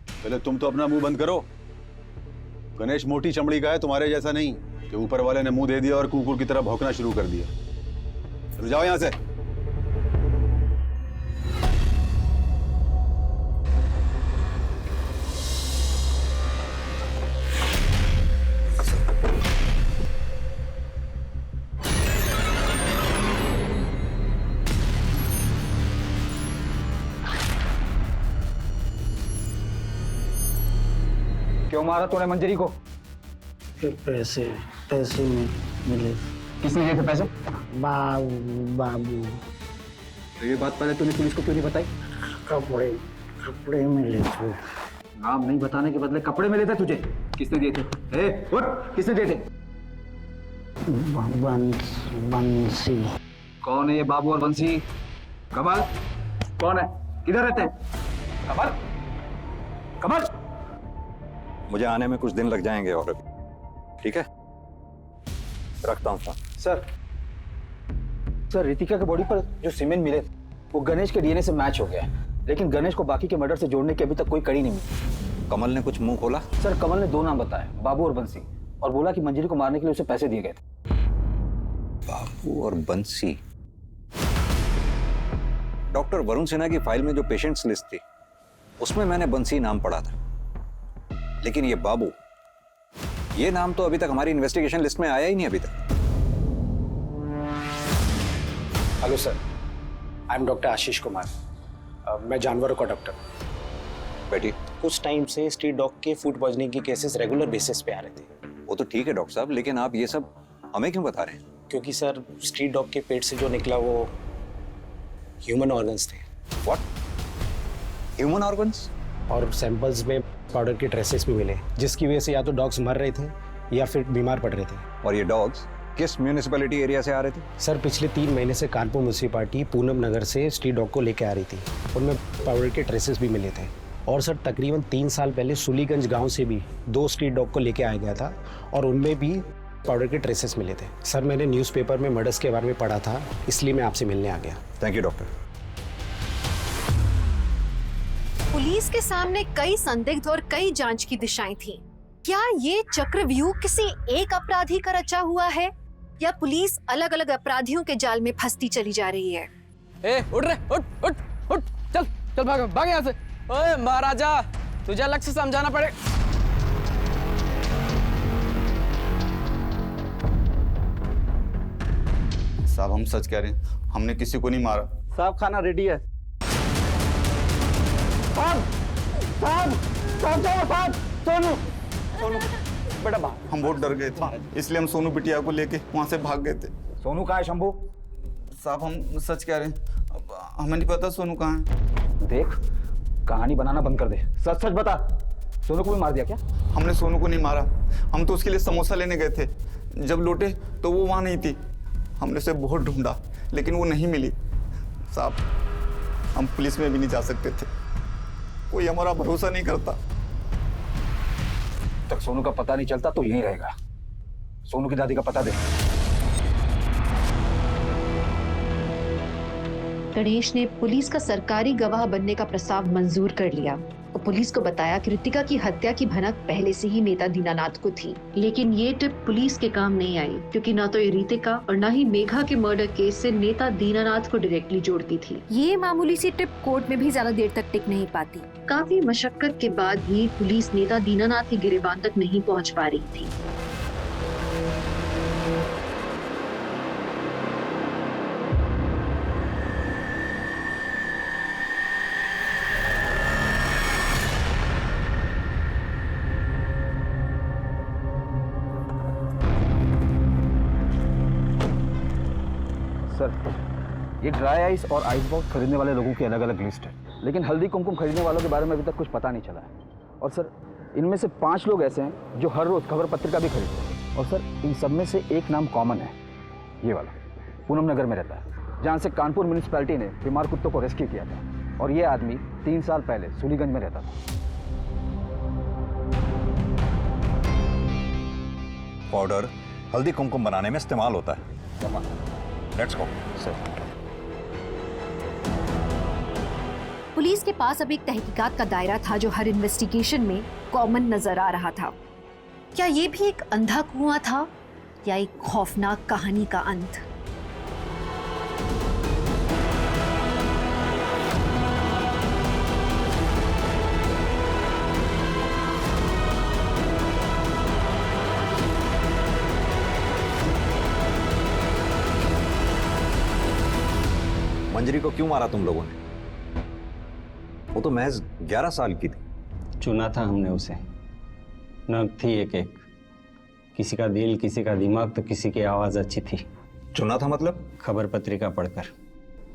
Speaker 5: पहले तुम तो अपना मुंह बंद करो। गणेश मोटी चमड़ी का है, तुम्हारे जैसा नहीं कि ऊपर वाले ने मुंह दे दिया और कुकुर की तरह भौंकना शुरू कर दिया। चलो जाओ यहां से।
Speaker 12: क्यों मारा तूने मंजरी को?
Speaker 4: पैसे पैसे मिले।
Speaker 12: किसने दिए थे पैसे?
Speaker 4: बाबू।
Speaker 12: तो ये बात पहले तूने पुलिस को क्यों नहीं बताई?
Speaker 4: कपड़े कपड़े मिले थे।
Speaker 12: नाम नहीं बताने के बदले कपड़े मिले थे तुझे? किसने दिए थे? उठ, किसने दिए थे?
Speaker 4: बंसी।
Speaker 12: कौन है ये बाबू और बंसी? कमल कौन है? किधर रहते हैं? कमल कमल।
Speaker 11: मुझे आने में कुछ दिन लग जाएंगे और अभी, ठीक है, रखता हूँ फोन।
Speaker 12: सर रितिका के बॉडी पर जो सीमेंट मिले वो गणेश के डीएनए से मैच हो गया है, लेकिन गणेश को बाकी के मर्डर से जोड़ने की अभी तक कोई कड़ी नहीं मिली।
Speaker 11: कमल ने कुछ मुंह खोला?
Speaker 12: सर कमल ने 2 नाम बताए, बाबू और बंसी, और बोला कि मंजरी को मारने के लिए उसे पैसे दिए गए थे।
Speaker 11: बाबू और बंसी। डॉक्टर वरुण सिन्हा की फाइल में जो पेशेंट्स लिस्ट थी उसमें मैंने बंसी नाम पढ़ा था, लेकिन ये बाबू, ये नाम तो अभी तक हमारी इन्वेस्टिगेशन लिस्ट में आया ही नहीं अभी तक।
Speaker 13: Hello sir, I am doctor Ashish Kumar. मैं जानवरों का डॉक्टर।
Speaker 11: बैठिए।
Speaker 13: कुछ टाइम से स्ट्रीट डॉग के फूड पॉइजनिंग के केसेस रेगुलर बेसिस पे आ रहे थे।
Speaker 11: वो तो ठीक है डॉक्टर साहब, लेकिन आप ये सब हमें क्यों बता रहे हैं?
Speaker 13: क्योंकि सर स्ट्रीट डॉग के पेट से जो निकला वो ह्यूमन ऑर्गन्स थे।
Speaker 11: व्हाट? Human organs?
Speaker 13: और सैंपल्स में पाउडर के ट्रेसेस भी मिले, जिसकी वजह से या तो डॉग्स मर रहे थे या फिर बीमार पड़ रहे थे।
Speaker 11: और ये डॉग्स किस म्यूनिसिपैलिटी एरिया से आ रहे थे?
Speaker 13: सर पिछले 3 महीने से कानपुर म्यूनिसिपैलिटी पूनम नगर से स्ट्रीट डॉग को लेकर आ रही थी। उनमें पाउडर के ट्रेसेस भी मिले थे। और सर तकरीबन 3 साल पहले सुलीगंज गांव से भी 2 स्ट्रीट डॉग को लेकर आया गया था और उनमें भी पाउडर के ट्रेसेस मिले थे। सर मैंने न्यूज़पेपर में मर्डर्स के बारे में पढ़ा था, इसलिए मैं आपसे मिलने आ गया।
Speaker 11: Thank you doctor.
Speaker 2: पुलिस के सामने कई संदिग्ध और कई जांच की दिशाएं थीं। क्या ये चक्रव्यूह किसी एक अपराधी का रचा हुआ है या पुलिस अलग अलग अपराधियों के जाल में फंसती चली जा रही है?
Speaker 7: उठ रे, उठ उठ उठ, चल चल भाग यहाँ से। ओए महाराजा, तुझे अलग से समझाना पड़े।
Speaker 5: साहब हम सच कह रहे हैं, हमने किसी को नहीं मारा।
Speaker 12: साहब खाना रेडी है। सोनू बेटा भाग।
Speaker 5: हम बहुत डर गए थे, इसलिए हम सोनू बिटिया को लेके वहां से भाग गए थे।
Speaker 12: सोनू कहाँ है शंभू?
Speaker 5: साहब हम सच कह रहे हैं, हमें नहीं पता सोनू कहाँ है।
Speaker 12: देख कहानी बनाना बंद कर दे, सच सच बता, सोनू को भी मार दिया क्या?
Speaker 5: हमने सोनू को नहीं मारा, हम तो उसके लिए समोसा लेने गए थे। जब लौटे तो वो वहां नहीं थी। हमने उसे बहुत ढूंढा लेकिन वो नहीं मिली। साहब हम पुलिस में भी नहीं जा सकते थे, कोई हमारा भरोसा नहीं करता।
Speaker 12: तक सोनू का पता नहीं चलता तो यहीं रहेगा। सोनू की दादी का पता दे।
Speaker 23: गणेश ने पुलिस का सरकारी गवाह बनने का प्रस्ताव मंजूर कर लिया और पुलिस को बताया कि रितिका की हत्या की भनक पहले से ही नेता दीनानाथ को थी। लेकिन ये टिप पुलिस के काम नहीं आई, क्योंकि ना तो ये रितिका और ना ही मेघा के मर्डर केस से नेता दीनानाथ को डायरेक्टली जोड़ती थी।
Speaker 2: ये मामूली सी टिप कोर्ट में भी ज्यादा देर तक टिक नहीं पाती।
Speaker 23: काफी मशक्कत के बाद भी पुलिस नेता दीनानाथ के गिरेबान तक नहीं पहुंच पा रही थी।
Speaker 12: सर ये ड्राई आइस और आइस बॉक्स खरीदने वाले लोगों की अलग अलग लिस्ट है, लेकिन हल्दी कुमकुम खरीदने वालों के बारे में अभी तक कुछ पता नहीं चला है। और सर इनमें से 5 लोग ऐसे हैं जो हर रोज खबर पत्रिका भी खरीदते हैं। और सर इन सब में से एक नाम कॉमन है, ये वाला पूनम नगर में रहता है, जहाँ से कानपुर म्यूनिसिपैलिटी ने बीमार कुत्तों को रेस्क्यू किया था। और ये आदमी 3 साल पहले सुलीगंज में रहता था।
Speaker 11: पाउडर हल्दी कुमकुम बनाने में इस्तेमाल होता है। Let's go.
Speaker 2: पुलिस के पास अब एक तहकीकात का दायरा था जो हर इन्वेस्टिगेशन में कॉमन नजर आ रहा था। क्या ये भी एक अंधा कुआं था या एक खौफनाक कहानी का अंत?
Speaker 11: मंजरी को क्यों मारा तुम लोगों ने? वो तो महज 11 साल की थी।
Speaker 24: चुना था हमने उसे,
Speaker 1: नग थी एक एक, किसी का दिल, किसी का दिमाग, तो किसी की आवाज़ अच्छी थी।
Speaker 11: चुना था मतलब?
Speaker 1: खबर पत्रिका पढ़कर।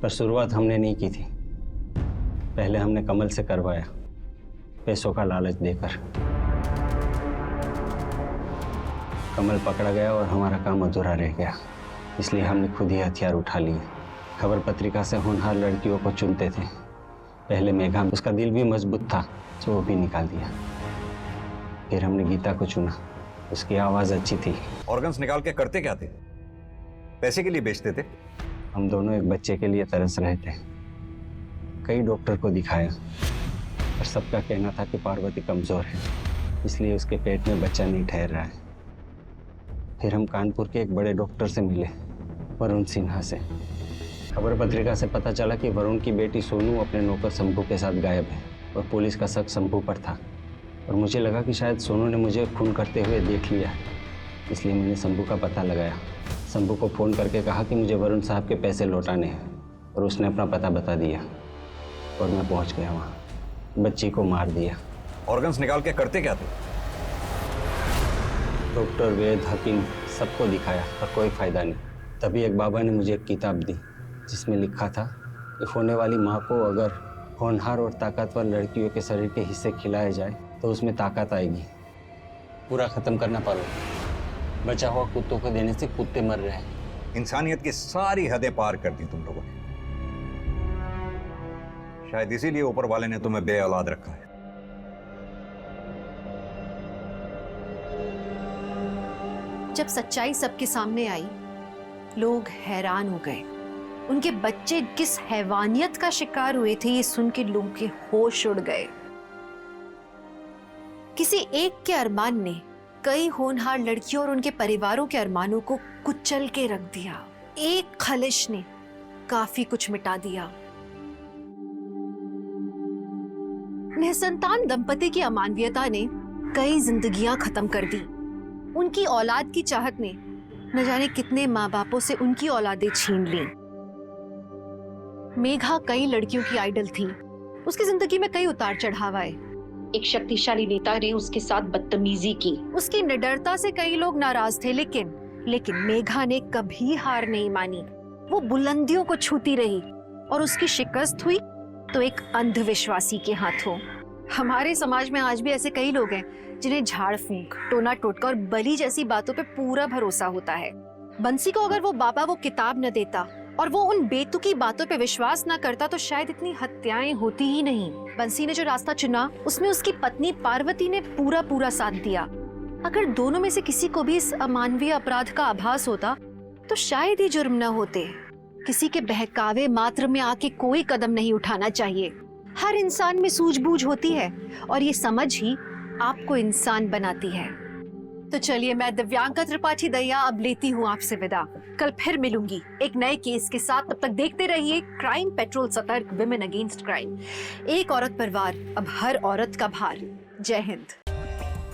Speaker 1: पर शुरुआत हमने नहीं की थी, पहले हमने कमल से करवाया, पैसों का लालच देकर। कमल पकड़ा गया और हमारा काम अधूरा रह गया, इसलिए हमने खुद ही हथियार उठा लिए। खबर पत्रिका से होनहार लड़कियों को चुनते थे। पहले मेघा, उसका दिल भी मजबूत था, तो वो भी निकाल दिया। फिर हमने गीता को चुना, उसकी आवाज़ अच्छी थी।
Speaker 11: ऑर्गन्स निकाल के करते क्या थे? पैसे के लिए बेचते थे?
Speaker 1: हम दोनों एक बच्चे के लिए तरस रहे थे। कई डॉक्टर को दिखाया, पर सबका कहना था कि पार्वती कमज़ोर है, इसलिए उसके पेट में बच्चा नहीं ठहर रहा है। फिर हम कानपुर के एक बड़े डॉक्टर से मिले, वरुण सिन्हा से। खबर पत्रिका से पता चला कि वरुण की बेटी सोनू अपने नौकर शंभू के साथ गायब है और पुलिस का शक शंभू पर था। और मुझे लगा कि शायद सोनू ने मुझे खून करते हुए देख लिया, इसलिए मैंने शंभू का पता लगाया। शंभू को फ़ोन करके कहा कि मुझे वरुण साहब के पैसे लौटाने हैं, और उसने अपना पता बता दिया और मैं पहुंच गया वहाँ। बच्ची को मार दिया।
Speaker 11: ऑर्गन्स निकाल के करते क्या थे?
Speaker 1: डॉक्टर, वैद, हकीम सबको दिखाया, पर कोई फ़ायदा नहीं। तभी एक बाबा ने मुझे एक किताब दी, जिसमें लिखा था कि होने वाली माँ को अगर होनहार और ताकतवर लड़कियों के शरीर के हिस्से खिलाए जाए तो उसमें ताकत आएगी। पूरा ख़त्म करना पड़ेगा। बचा हुआ कुत्तों को देने से कुत्ते मर रहे हैं।
Speaker 11: इंसानियत की सारी हदें पार कर दी तुम लोगों ने। शायद इसीलिए ऊपर वाले ने तुम्हें बे औलाद रखा है।
Speaker 2: जब सच्चाई सबके सामने आई, लोग हैरान हो गए। उनके बच्चे किस हैवानियत का शिकार हुए थे, ये सुन के लोगों के होश उड़ गए। किसी एक के अरमान ने कई होनहार लड़कियों और उनके परिवारों के अरमानों को कुचल के रख दिया। एक खलिश ने काफी कुछ मिटा दिया। निसंतान दंपति की अमानवीयता ने कई जिंदगियां खत्म कर दी। उनकी औलाद की चाहत ने न जाने कितने माँ बापों से उनकी औलादें छीन ली। मेघा कई लड़कियों की आइडल थी। उसकी जिंदगी में कई उतार चढ़ाव आए।
Speaker 23: एक शक्तिशाली नेता ने उसके साथ बदतमीजी की।
Speaker 2: उसकी निडरता से कई लोग नाराज थे, लेकिन मेघा ने कभी हार नहीं मानी। वो बुलंदियों को छूती रही और उसकी शिकस्त हुई तो एक अंधविश्वासी के हाथों। हमारे समाज में आज भी ऐसे कई लोग हैं जिन्हें झाड़ फूंक, टोना टोटका और बलि जैसी बातों पे पूरा भरोसा होता है। बंसी को अगर वो बाबा वो किताब न देता और वो उन बेतुकी बातों पे विश्वास न करता तो शायद इतनी हत्याएं होती ही नहीं। बंसी ने जो रास्ता चुना उसमें उसकी पत्नी पार्वती ने पूरा साथ दिया। अगर दोनों में से किसी को भी इस अमानवीय अपराध का आभास होता तो शायद ये जुर्म न होते। किसी के बहकावे मात्र में आके कोई कदम नहीं उठाना चाहिए। हर इंसान में सूझबूझ होती है और ये समझ ही आपको इंसान बनाती है। तो चलिए, मैं दिव्यांका त्रिपाठी दहिया अब लेती हूँ आपसे विदा। कल फिर मिलूंगी एक नए केस के साथ। तब तक देखते रहिए क्राइम पेट्रोल, सतर्क, विमेन अगेंस्ट क्राइम। एक औरत पर वार, अब हर औरत का भार। जय Hind.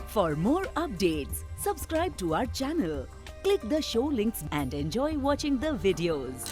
Speaker 3: For more updates, subscribe to our channel, click the show links and enjoy watching the videos.